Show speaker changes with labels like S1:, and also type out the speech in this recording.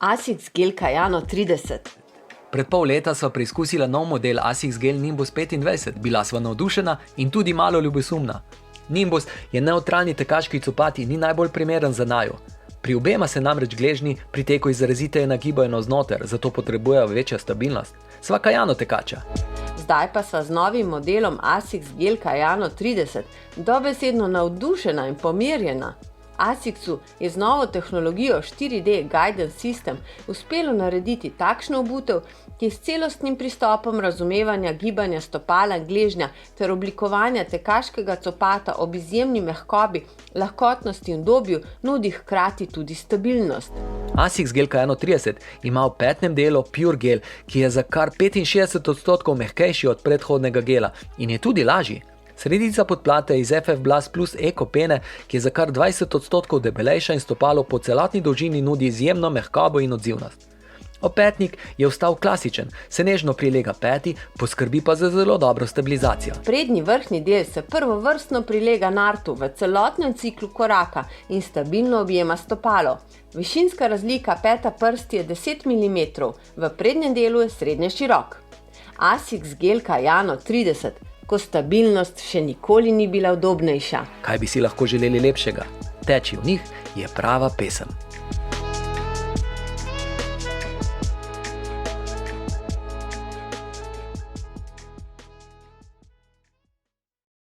S1: ASICS Gel Kayano 30.
S2: Pred pol leta sva preizkusila nov model ASICS Gel Nimbus 25, bila sva navdušena in tudi malo ljubosumna. Nimbus je nevtralni tekaški copat in ni najbolj primeren za naju. Pri obema se namreč gležnji pri teku izraziteje nagibajo navznoter, zato potrebujejo večjo stabilnost. Sva Kayano tekača.
S1: Zdaj pa sva z novim modelom ASICS Gel Kayano 30 dobesedno navdušena in pomirjena. ASICSu je z novo tehnologijo 4D Guidance System uspelo narediti takšno obutev, ki s celostnim pristopom razumevanja gibanja stopala in gležnja ter oblikovanja tekaškega copata ob izjemni mehkobi, lahkotnosti in udobju nudi hkrati tudi stabilnost.
S2: ASICS Gel Kayano 30 ima v petnem delu Pure Gel, ki je za kar 65% mehkejši od predhodnega gela in je tudi lažji. Sredica podplate iz FF Blast Plus Eco pene, ki je za kar 20% debelejša in stopalo po celotni dolžini nudi izjemno mehkobo in odzivnost. Opetnik je ostal klasičen, se nežno prilega peti, poskrbi pa za zelo dobro stabilizacijo.
S1: Prednji vrhnji del se prvovrstno prilega nartu v celotnem ciklu koraka in stabilno objema stopalo. Višinska razlika peta prsti je 10 mm, v prednjem delu je srednje širok. ASICS Gel Kayano 30, ko stabilnost še nikoli ni bila udobnejša.
S2: Kaj bi si lahko želeli lepšega? Teči v njih je prava pesem.